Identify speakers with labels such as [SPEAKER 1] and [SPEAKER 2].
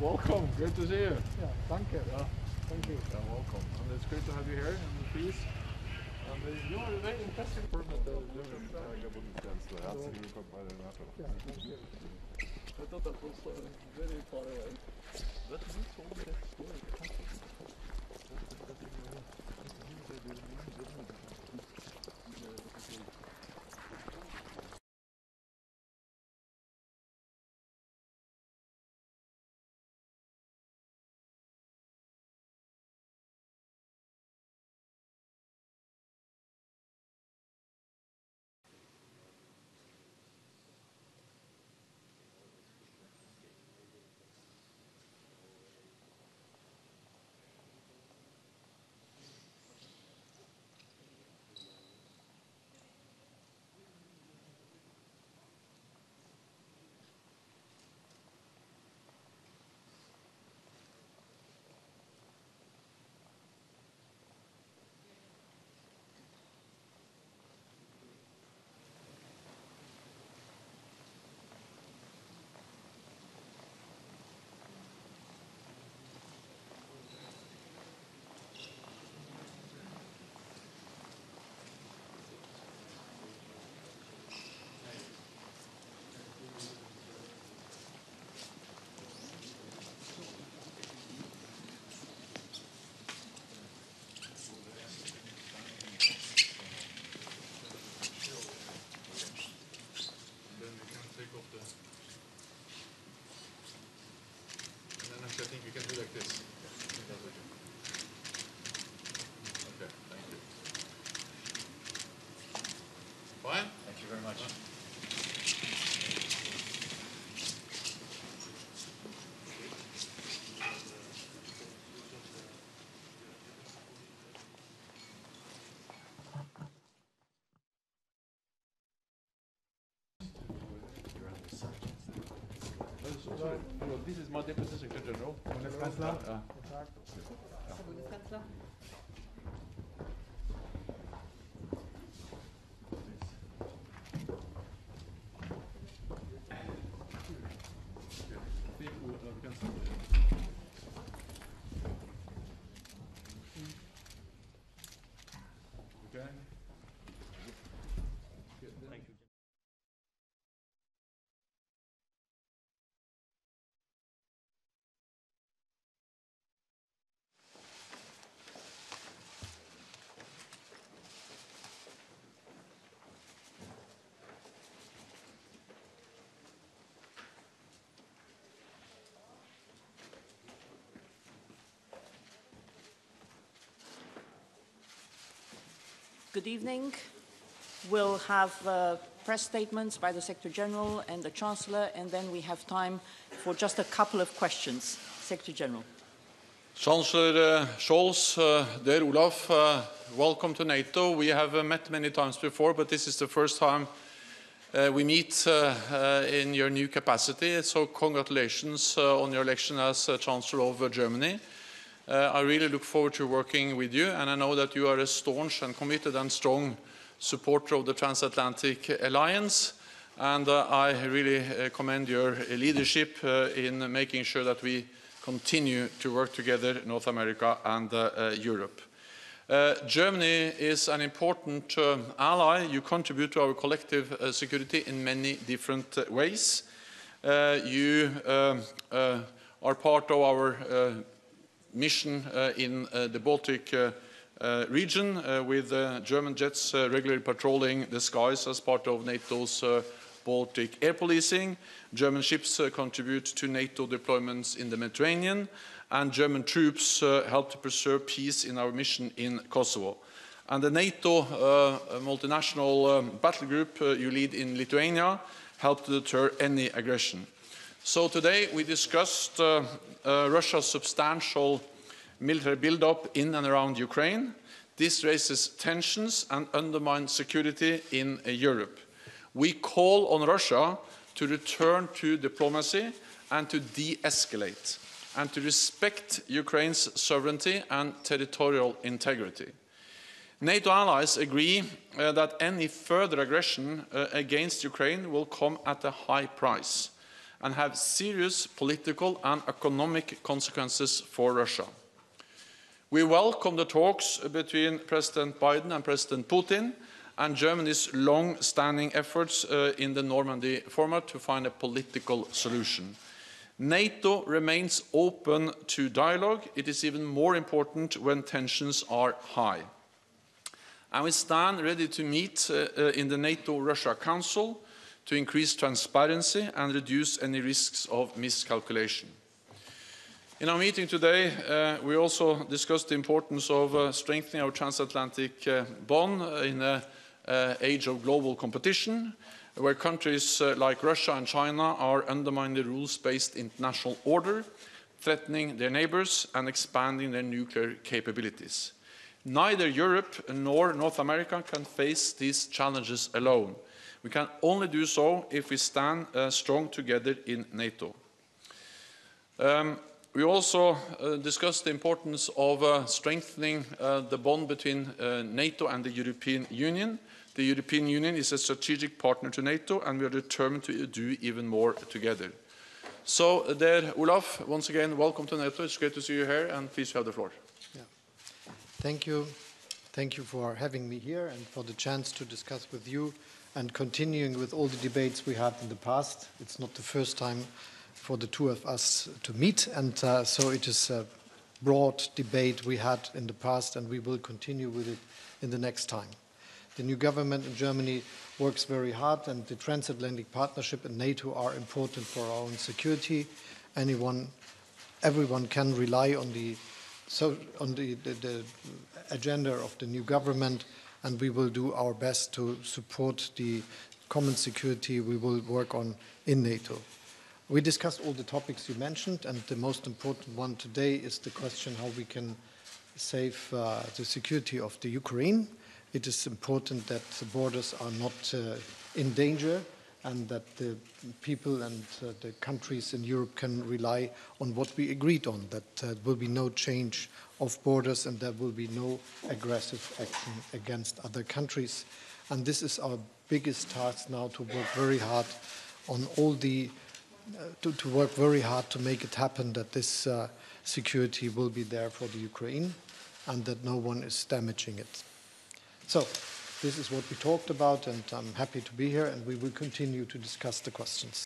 [SPEAKER 1] welcome. Great to see you.
[SPEAKER 2] Yeah, thank you.
[SPEAKER 1] Yeah.
[SPEAKER 2] Thank you.
[SPEAKER 1] Yeah, welcome. And it's great to have you here in the peace. And you are a very impressive person at the Brüksel'de. Herzlich willkommen bei der NATO.
[SPEAKER 2] Yeah, thank you.
[SPEAKER 1] I thought that was very far away. But you told me that story. I think you can do like this. Okay, thank you. Fine?
[SPEAKER 3] Thank you very much.
[SPEAKER 1] Sorry. Hello, this is my Deputy Secretary General.
[SPEAKER 2] Bundeskanzler.
[SPEAKER 1] Yeah.
[SPEAKER 4] Herr Bundeskanzler.
[SPEAKER 1] Okay.
[SPEAKER 4] Good evening. We'll have press statements by the Secretary General and the Chancellor, and then we have time for just a couple of questions. Secretary General.
[SPEAKER 5] Chancellor Scholz, dear Olaf, welcome to NATO. We have met many times before, but this is the first time we meet in your new capacity. So congratulations on your election as Chancellor of Germany. I really look forward to working with you, and I know that you are a staunch and committed and strong supporter of the transatlantic alliance, and I really commend your leadership in making sure that we continue to work together, North America and Europe. Germany is an important ally. You contribute to our collective security in many different ways. You are part of our mission in the Baltic region with German jets regularly patrolling the skies as part of NATO's Baltic air policing. German ships contribute to NATO deployments in the Mediterranean, and German troops help to preserve peace in our mission in Kosovo. And the NATO multinational battle group you lead in Lithuania help to deter any aggression. So today we discussed Russia's substantial military buildup in and around Ukraine. This raises tensions and undermines security in Europe. We call on Russia to return to diplomacy and to de-escalate, and to respect Ukraine's sovereignty and territorial integrity. NATO allies agree that any further aggression against Ukraine will come at a high price. and have serious political and economic consequences for Russia. We welcome the talks between President Biden and President Putin and Germany's long-standing efforts in the Normandy format to find a political solution. NATO remains open to dialogue. It is even more important when tensions are high. And we stand ready to meet in the NATO-Russia Council to increase transparency and reduce any risks of miscalculation. In our meeting today, we also discussed the importance of strengthening our transatlantic bond in an age of global competition, where countries like Russia and China are undermining the rules-based international order, threatening their neighbors and expanding their nuclear capabilities. Neither Europe nor North America can face these challenges alone. We can only do so if we stand strong together in NATO. We also discussed the importance of strengthening the bond between NATO and the European Union. The European Union is a strategic partner to NATO, and we are determined to do even more together. So, dear Olaf, once again, welcome to NATO. It's great to see you here, and please have the floor.
[SPEAKER 2] Yeah. Thank you. Thank you for having me here and for the chance to discuss with you and continuing with all the debates we had in the past. It's not the first time for the two of us to meet, and so it is a broad debate we had in the past, and we will continue with it in the next time. The new government in Germany works very hard, and the transatlantic partnership and NATO are important for our own security. Everyone can rely on the agenda of the new government, and we will do our best to support the common security we will work on in NATO. We discussed all the topics you mentioned, and the most important one today is the question how we can save the security of the Ukraine. It is important that the borders are not in danger, and that the people and the countries in Europe can rely on what we agreed on, that there will be no change of borders and there will be no aggressive action against other countries. And this is our biggest task now, to work very hard on all the to work very hard to make it happen, that this security will be there for the Ukraine and that no one is damaging it. So this is what we talked about, and I'm happy to be here, and we will continue to discuss the questions.